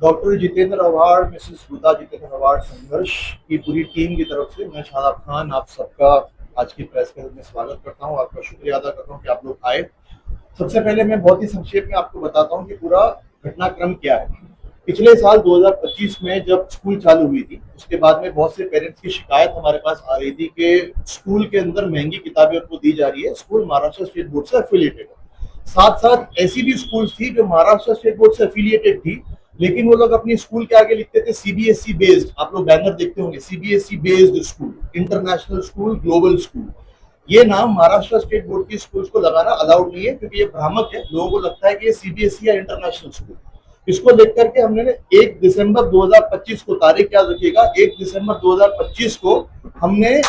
Doctor Jitendra award, Mrs Ruda Jitendra award संघर्ष की पूरी टीम की तरफ से मैं शादाब खान आप सबका आज की प्रेस के में स्वागत करता हूं। आपका शुक्रिया अदा करता हूं कि आप लोग आए। सबसे पहले मैं बहुत ही संक्षेप में आपको बताता हूं कि पूरा घटनाक्रम क्या है। पिछले साल 2025 में जब स्कूल चालू हुई थी, उसके बाद में बहुत से पेरेंट्स की शिकायत हमारे पास आ रही थी कि स्कूल के अंदर महंगी किताबें उनको दी जा रही है। स्कूल महाराष्ट्र स्टेट बोर्ड से एफिलिएटेड है। साथ साथ ऐसी भी स्कूल थी जो महाराष्ट्र स्टेट बोर्ड से एफिलिएटेड थी, लेकिन वो लोग अपनी स्कूल के आगे लिखते थे सीबीएसई बेस्ड। आप लोग बैनर देखते होंगे, CBSE based school, international school, global school. ये नाम महाराष्ट्र स्टेट बोर्ड की स्कूल्स को लगाना अलाउड नहीं है, क्योंकि ये भ्रामक है। लोगों को लगता है कि ये सीबीएसई या इंटरनेशनल स्कूल। इसको देख करके हमने 1 दिसंबर 2025 को, तारीख याद रखिएगा, 1 दिसंबर 2025 को हमने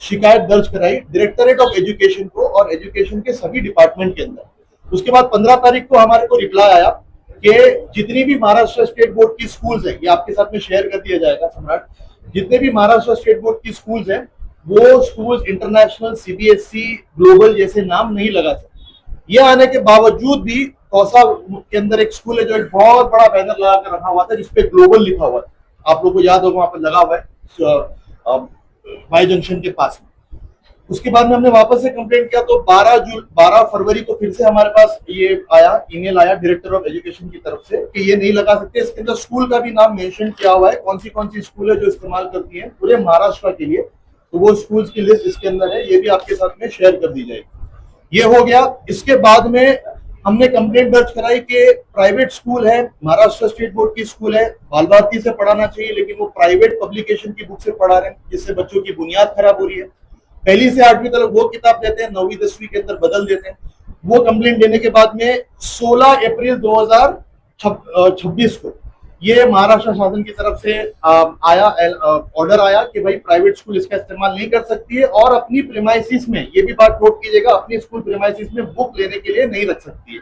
शिकायत दर्ज कराई डायरेक्टरेट ऑफ एजुकेशन को और एजुकेशन के सभी डिपार्टमेंट के अंदर। उसके बाद 15 तारीख को हमारे को रिप्लाई आया कि जितनी भी महाराष्ट्र स्टेट बोर्ड की स्कूल्स हैं, ये आपके साथ में शेयर कर दिया जाएगा सम्राट, जितने भी महाराष्ट्र स्टेट बोर्ड की स्कूल्स हैं वो स्कूल्स इंटरनेशनल, सीबीएसई, ग्लोबल जैसे नाम नहीं लगा सकते। ये आने के बावजूद भी कौसा के अंदर एक स्कूल है जो एक बहुत बड़ा बैनर लगा कर रखा हुआ था जिसपे ग्लोबल लिखा हुआ था। आप लोगों को याद होगा, वहां पर लगा हुआ है वाई जंक्शन के पास में। उसके बाद में हमने वापस से कंप्लेंट किया तो 12 फरवरी को फिर से हमारे पास ये आया, ईमेल आया डायरेक्टर ऑफ एजुकेशन की तरफ से कि ये नहीं लगा सकते। इसके अंदर स्कूल का भी नाम मेंशन किया हुआ है, कौन सी स्कूल है जो इस्तेमाल करती है पूरे महाराष्ट्र के लिए। तो वो स्कूल्स की लिस्ट इसके अंदर है, ये भी आपके साथ में शेयर कर दी जाएगी। ये हो गया। इसके बाद में हमने कंप्लेंट दर्ज कराई कि प्राइवेट स्कूल है, महाराष्ट्र स्टेट बोर्ड की स्कूल है, बाल भारती से पढ़ाना चाहिए, लेकिन वो प्राइवेट पब्लिकेशन की बुक से पढ़ा रहे हैं, जिससे बच्चों की बुनियाद खराब हो रही है। पहली से 8वीं तक वो किताब देते हैं, 9वीं 10वीं के अंदर बदल देते हैं। वो कंप्लेंट देने के बाद में 16 अप्रैल 2026 को ये महाराष्ट्र शासन की तरफ से आया ऑर्डर आया कि भाई प्राइवेट स्कूल इसका इस्तेमाल नहीं कर सकती है और अपनी प्रीमाइसिस में, ये भी बात नोट कीजिएगा, अपनी स्कूल प्रीमाइसिस में बुक लेने के लिए नहीं रख सकती है।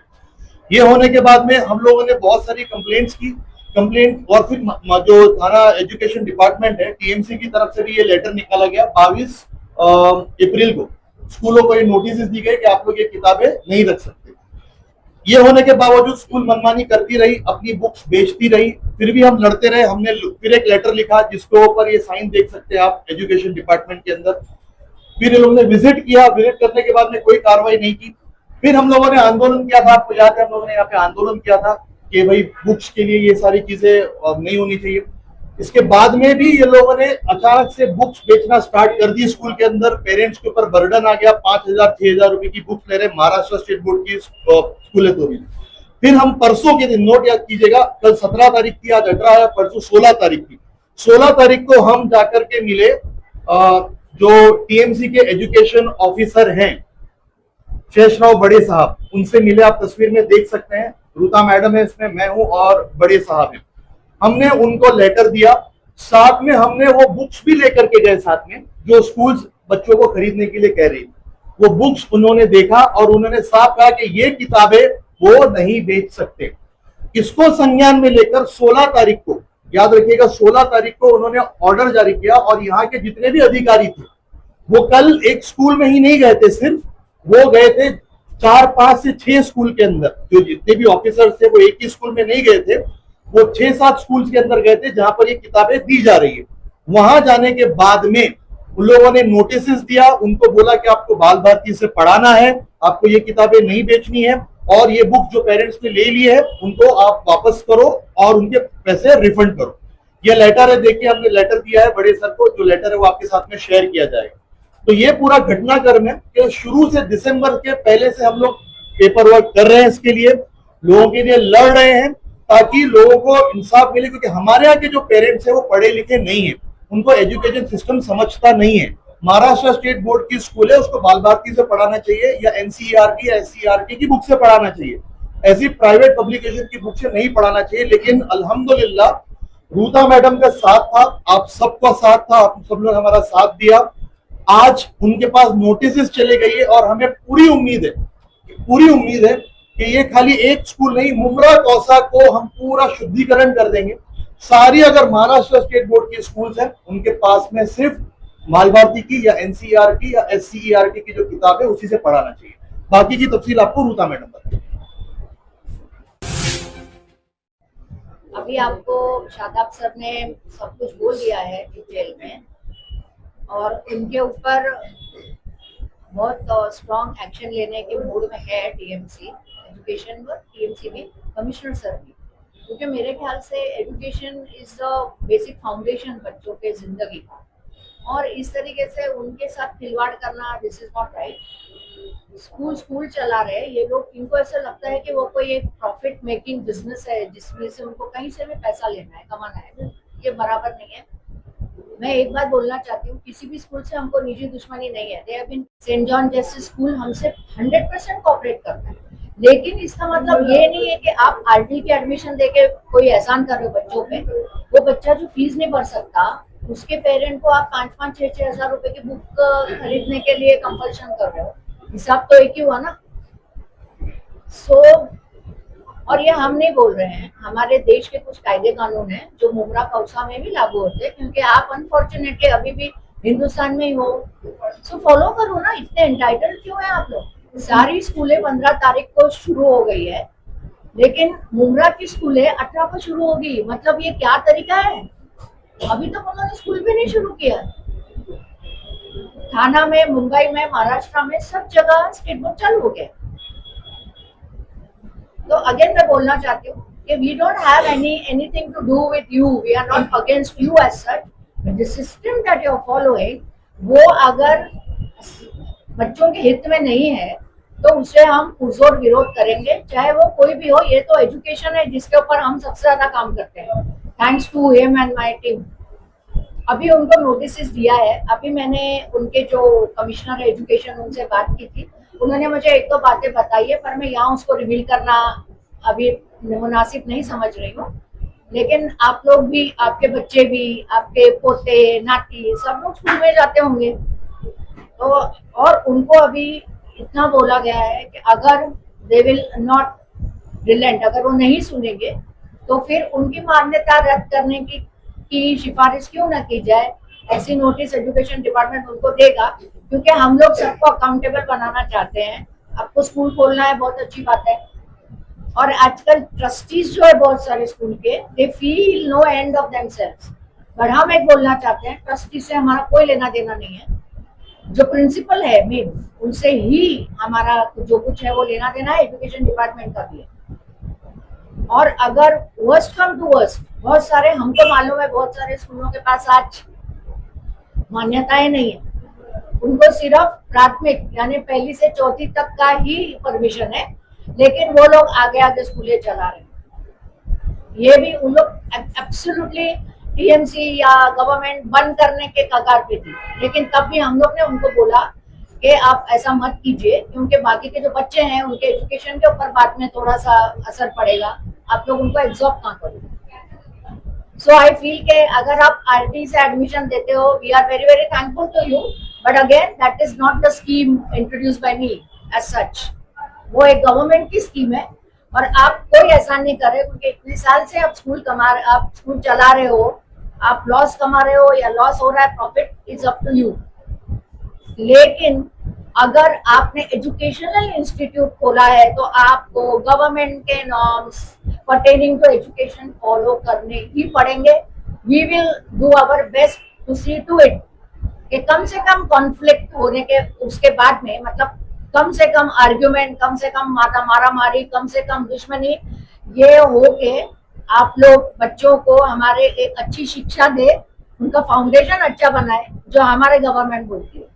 ये होने के बाद में हम लोगों ने बहुत सारी कंप्लेंट्स की, और फिर जो थाना एजुकेशन डिपार्टमेंट है, टीएमसी की तरफ से भी ये लेटर निकाला गया। 22 अप्रैल को स्कूलों को ये नोटिस दी गई कि आप लोग ये किताबें नहीं रख सकते। ये होने के बावजूद स्कूल मनमानी करती रही, अपनी बुक्स बेचती रही। फिर भी हम लड़ते रहे। हमने फिर एक लेटर लिखा जिसके ऊपर ये साइन देख सकते हैं आप एजुकेशन डिपार्टमेंट के अंदर। फिर इन लोगों ने विजिट किया, विजिट करने के बाद में कोई कार्रवाई नहीं की। फिर हम लोगों ने आंदोलन किया था, आपको याद है हम लोगों ने यहाँ पे आंदोलन किया था कि भाई बुक्स के लिए ये सारी चीजें नहीं होनी चाहिए। इसके बाद में भी ये लोगों ने अचानक से बुक्स बेचना स्टार्ट कर दी स्कूल के अंदर। पेरेंट्स के ऊपर बर्डन आ गया, 5,000-6,000 रुपए की बुक्स ले रहे महाराष्ट्र स्टेट बोर्ड की स्कूलें तो भी। फिर हम परसों के दिन, नोट याद कीजिएगा, कल 17 तारीख थी, आज 18 है, परसों 16 तारीख थी। 16 तारीख को हम जाकर के मिले जो टीएमसी के एजुकेशन ऑफिसर हैं, शेषराव बड़े साहब, उनसे मिले। आप तस्वीर में देख सकते हैं, रूता मैडम है इसमें, मैं हूं और बड़े साहब हैं। हमने उनको लेटर दिया, साथ में हमने वो बुक्स भी लेकर के गए साथ में जो स्कूल्स बच्चों को खरीदने के लिए कह रही थी। वो बुक्स उन्होंने देखा और उन्होंने साफ कहा कि ये किताबें वो नहीं बेच सकते। इसको संज्ञान में लेकर 16 तारीख को, याद रखिएगा, 16 तारीख को उन्होंने ऑर्डर जारी किया और यहाँ के जितने भी अधिकारी थे वो कल एक स्कूल में ही नहीं गए थे, सिर्फ वो गए थे 4, 5 से 6 स्कूल के अंदर। जो जितने भी ऑफिसर्स थे वो एक ही स्कूल में नहीं गए थे, वो 6-7 स्कूल्स के अंदर गए थे जहां पर ये किताबें दी जा रही है। वहां जाने के बाद में उन लोगों ने नोटिस दिया, उनको बोला कि आपको बाल भारती से पढ़ाना है, आपको ये किताबें नहीं बेचनी है और ये बुक जो पेरेंट्स ने ले ली है उनको आप वापस करो और उनके पैसे रिफंड करो। ये लेटर है, देखिए हमने लेटर दिया है बड़े सर को, जो लेटर है वो आपके साथ में शेयर किया जाएगा। तो ये पूरा घटनाक्रम है कि शुरू से दिसंबर के पहले से हम लोग पेपर वर्क कर रहे हैं, इसके लिए लोगों के लिए लड़ रहे हैं ताकि लोगों को इंसाफ मिले, क्योंकि हमारे यहाँ के जो पेरेंट्स हैं वो पढ़े लिखे नहीं है, उनको एजुकेशन सिस्टम समझता नहीं है। महाराष्ट्र स्टेट बोर्ड की स्कूल है, उसको बाल भारती से पढ़ाना चाहिए या एनसीईआरटी या एससीईआरटी की बुक से पढ़ाना चाहिए, ऐसी प्राइवेट पब्लिकेशन की बुक से नहीं पढ़ाना चाहिए। लेकिन अल्हम्दुलिल्लाह रूता मैडम का साथ था, आप सबका साथ था, आप सब लोग हमारा साथ दिया। आज उनके पास नोटिस चले गई है और हमें पूरी उम्मीद है कि ये खाली एक स्कूल नहीं, मुमरा कौसा को हम पूरा शुद्धिकरण कर देंगे। सारी अगर महाराष्ट्र स्टेट बोर्ड की स्कूल्स हैं उनके पास में सिर्फ बाल भारती की या एनसीईआरटी या एससीईआरटी की जो किताब है उसी से पढ़ाना चाहिए। बाकी की तफसील आपको रूता मैडम बताएंगे। अभी आपको शादाब सर ने सब कुछ बोल दिया है डिटेल में, और उनके ऊपर बहुत स्ट्रॉन्ग एक्शन लेने के मूड में है टीएमसी एजुकेशन व टीएमसी भी, कमिश्नर सर भी। क्योंकि मेरे ख्याल से education is the basic foundation बच्चों के जिंदगी का, और इस तरीके से उनके साथ खिलवाड़ करना this is not right. School school चला रहे ये लोग, इनको ऐसा लगता है कि वो कोई एक प्रॉफिट मेकिंग बिजनेस है जिसमें से उनको कहीं से भी पैसा लेना है, कमाना है। ये बराबर नहीं है। मैं एक बात बोलना चाहती हूँ, किसी भी स्कूल से हमको निजी दुश्मनी नहीं है। They have been, saint John जैसे स्कूल हमसे 100% कोऑपरेट करता है, लेकिन इसका मतलब ये नहीं है कि आप आरटी की एडमिशन देके कोई एहसान कर रहे हो बच्चों पे। वो बच्चा जो फीस नहीं भर सकता, उसके पेरेंट को आप 5-5, 6-6 हजार रुपए की बुक खरीदने के लिए कंपल्शन कर रहे हो। हिसाब तो एक ही हुआ ना। सो और ये हम नहीं बोल रहे हैं, हमारे देश के कुछ कायदे कानून हैं जो मुमरा कौसा में भी लागू होते हैं, क्योंकि आप अनफॉर्चुनेटली अभी भी हिंदुस्तान में ही हो। सो फॉलो करो ना, इतने एंटाइटल्ड क्यों है आप लोग। सारी स्कूलें 15 तारीख को शुरू हो गई है, लेकिन मुमरा की स्कूलें 18 को शुरू होगी। मतलब ये क्या तरीका है। अभी तक उन्होंने स्कूल भी नहीं शुरू किया। थाना में, मुंबई में, महाराष्ट्र में सब जगह स्टेट बोर्ड चालू हो गया। तो अगेन मैं बोलना चाहती हूँ कि we don't have anything to do with you, we are not against you as such, but the system that you are following, वो अगर बच्चों के हित में नहीं है तो उसे हम पुरजोर विरोध करेंगे, चाहे वो कोई भी हो। ये तो एजुकेशन है जिसके ऊपर हम सबसे ज्यादा काम करते हैं, thanks to him and my team. अभी उनको नोटिस दिया है। अभी मैंने उनके जो कमिश्नर एजुकेशन उनसे बात की थी, उन्होंने मुझे एक दो बातें बताई है, पर मैं यहाँ उसको रिवील करना अभी मुनासिब नहीं समझ रही हूँ। लेकिन आप लोग भी, आपके बच्चे भी, आपके पोते नाती सब लोग स्कूल में जाते होंगे, तो और उनको अभी इतना बोला गया है कि अगर दे विल नॉट रिलेंट, अगर वो नहीं सुनेंगे तो फिर उनकी मान्यता रद्द करने की सिफारिश क्यों ना की जाए। ऐसी नोटिस एजुकेशन डिपार्टमेंट उनको देगा, क्योंकि हम लोग सबको अकाउंटेबल बनाना चाहते हैं। आपको स्कूल खोलना है, बहुत अच्छी बात है। और आजकल ट्रस्टीज जो है बहुत सारे स्कूल के, they feel no end of themselves. पर हम एक बोलना चाहते हैं, ट्रस्टी से हमारा कोई लेना देना नहीं है। जो प्रिंसिपल है मेन, उनसे ही हमारा जो कुछ है वो लेना देना है, एजुकेशन डिपार्टमेंट का भी है। और अगर वर्स्ट कम टू वर्स्ट, बहुत सारे हमको मालूम है, बहुत सारे स्कूलों के पास आज मान्यताएं नहीं है। उनको सिर्फ प्राथमिक यानी पहली से चौथी तक का ही परमिशन है, लेकिन वो लोग आगे आगे स्कूलें चला रहे हैं। ये भी उन लोग एब्सोल्युटली टीएमसी या गवर्नमेंट बंद करने के कगार पे थी, लेकिन तब भी हम लोग ने उनको बोला कि आप ऐसा मत कीजिए, क्योंकि बाकी के जो बच्चे हैं उनके एजुकेशन के ऊपर बाद में थोड़ा सा असर पड़ेगा। आप लोग उनको एब्जॉर्ब ना करो। सो आई फील के अगर आप आरटी से एडमिशन देते हो, we are very very thankful to you, but again that is not the scheme introduce by me as such. वो एक गवर्नमेंट की स्कीम है, और आप कोई एहसान नहीं कर रहे, क्योंकि इतने साल से आप स्कूल चला रहे हो। आप लॉस कमा रहे हो या लॉस हो रहा है, profit is up to you. लेकिन अगर आपने एजुकेशनल इंस्टीट्यूट खोला है तो आपको गवर्नमेंट के norms pertaining to education follow करने ही पड़ेंगे। We will do our best to see to it कि कम से कम कॉन्फ्लिक्ट होने के उसके बाद में, मतलब कम से कम आर्ग्यूमेंट, कम से कम मारा मारी, कम से कम दुश्मनी, ये हो के आप लोग बच्चों को हमारे एक अच्छी शिक्षा दे, उनका फाउंडेशन अच्छा बनाए, जो हमारे गवर्नमेंट बोलती है।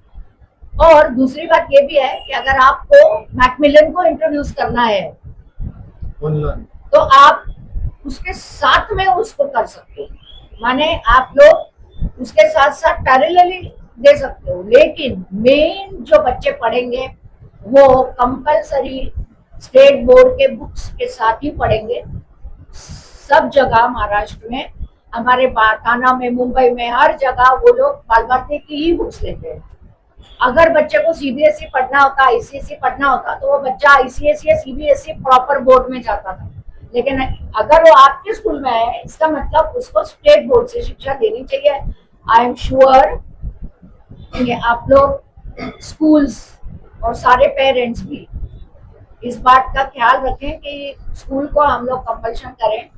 और दूसरी बात ये भी है कि अगर आपको मैकमिलन को इंट्रोड्यूस करना है तो आप उसके साथ में उसको कर सकते हो, माने आप लोग उसके साथ साथ पैरेलली दे सकते हो। लेकिन मेन जो बच्चे पढ़ेंगे वो कंपलसरी स्टेट बोर्ड के बुक्स के साथ ही पढ़ेंगे। सब जगह महाराष्ट्र में, हमारे थाना में, मुंबई में, हर जगह वो लोग बाल भारती की ही बुक्स लेते हैं। अगर बच्चे को सीबीएसई पढ़ना होता, आईसीएसई पढ़ना होता, तो वो बच्चा आईसीएसई या सीबीएसई प्रॉपर बोर्ड में जाता था। लेकिन अगर वो आपके स्कूल में है, इसका मतलब उसको स्टेट बोर्ड से शिक्षा देनी चाहिए। आई एम श्योर कि आप लोग स्कूल्स और सारे पेरेंट्स भी इस बात का ख्याल रखें कि स्कूल को हम लोग कंपल्शन करें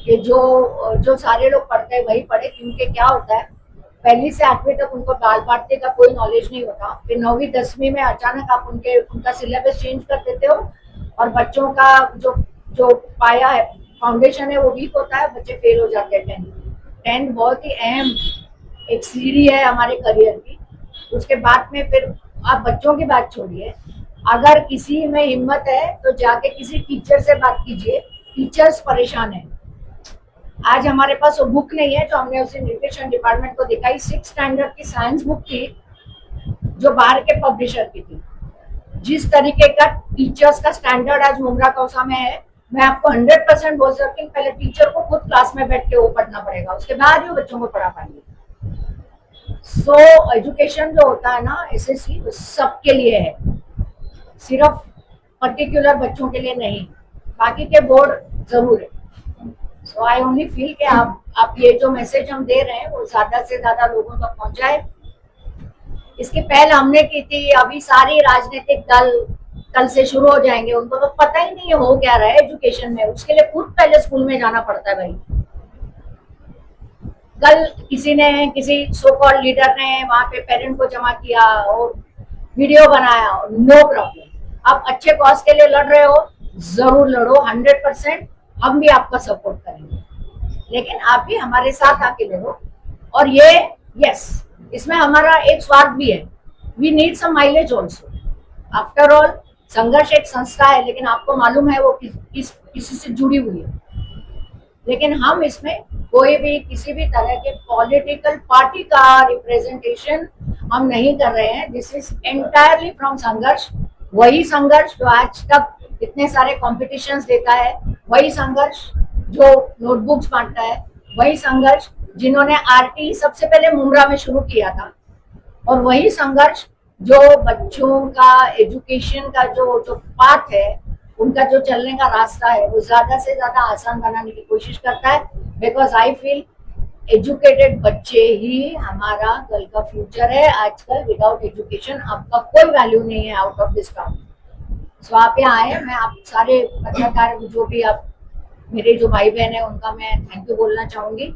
कि जो जो सारे लोग पढ़ते हैं वही पढ़े, क्योंकि क्या होता है पहली से 8वीं तक उनको दाल बांटने का कोई नॉलेज नहीं होता, फिर 9वीं 10वीं में अचानक आप उनका सिलेबस चेंज कर देते हो और बच्चों का जो जो पाया है, फाउंडेशन है, वो वीक होता है, बच्चे फेल हो जाते हैं। 10th बहुत ही अहम एक सीढ़ी है हमारे करियर की। उसके बाद में फिर आप बच्चों की बात छोड़िए, अगर किसी में हिम्मत है तो जाके किसी टीचर से बात कीजिए, टीचर्स परेशान है। आज हमारे पास वो बुक नहीं है, तो हमने उसे न्यूट्रिशन डिपार्टमेंट को दिखाई, 6th स्टैंडर्ड की साइंस बुक थी जो बाहर के पब्लिशर की थी। जिस तरीके का टीचर्स का स्टैंडर्ड आज मुमरा कौसा में है, मैं आपको 100% बोल सकती हूँ, पहले टीचर को खुद क्लास में बैठ के वो पढ़ना पड़ेगा, उसके बाद ही बच्चों को पढ़ा पाएंगे। सो एजुकेशन जो होता है ना, एसएससी, वो सबके लिए है, सिर्फ पर्टिकुलर बच्चों के लिए नहीं, बाकी के बोर्ड जरूर है। सो आई ओनली फील कि आप ये जो मैसेज हम दे रहे हैं वो ज्यादा से ज्यादा लोगों तक पहुंचाए। इसकी पहल हमने की थी, अभी सारी राजनीतिक दल कल से शुरू हो जाएंगे, उनको तो पता ही नहीं हो क्या रहा है एजुकेशन में, उसके लिए खुद पहले स्कूल में जाना पड़ता है भाई। कल किसी सो कॉल्ड लीडर ने वहां पे पेरेंट को जमा किया और वीडियो बनाया, नो प्रॉब्लम। आप अच्छे कॉज के लिए लड़ रहे हो, जरूर लड़ो, 100%, हम भी आपका सपोर्ट करेंगे, लेकिन आप भी हमारे साथ आके लड़ो। और ये यस, इसमें हमारा एक स्वार्थ भी है, we need some mileage also. After all संघर्ष एक संस्था है, लेकिन आपको मालूम है वो किसी से जुड़ी हुई है, लेकिन हम इसमें कोई भी किसी भी तरह के पॉलिटिकल पार्टी का रिप्रेजेंटेशन हम नहीं कर रहे हैं। दिस इज एंटायरली फ्रॉम संघर्ष, वही संघर्ष जो आज तक इतने सारे कॉम्पिटिशन्स देता है, वही संघर्ष जो नोटबुक्स बांटता है, वही संघर्ष जिन्होंने आरटी सबसे पहले मुमरा में शुरू किया था, और वही संघर्ष जो बच्चों का एजुकेशन का जो पाथ है, उनका जो चलने का रास्ता है, वो ज्यादा से ज्यादा आसान बनाने की कोशिश करता है। बिकॉज आई फील एजुकेटेड बच्चे ही हमारा कल का फ्यूचर है। आजकल विदाउट एजुकेशन आपका कोई वैल्यू नहीं है आउट ऑफ दिस टाउन। सो आप यहाँ आए, मैं आप सारे पत्रकार जो भी आप मेरे जो भाई बहन है उनका मैं थैंक यू बोलना चाहूंगी।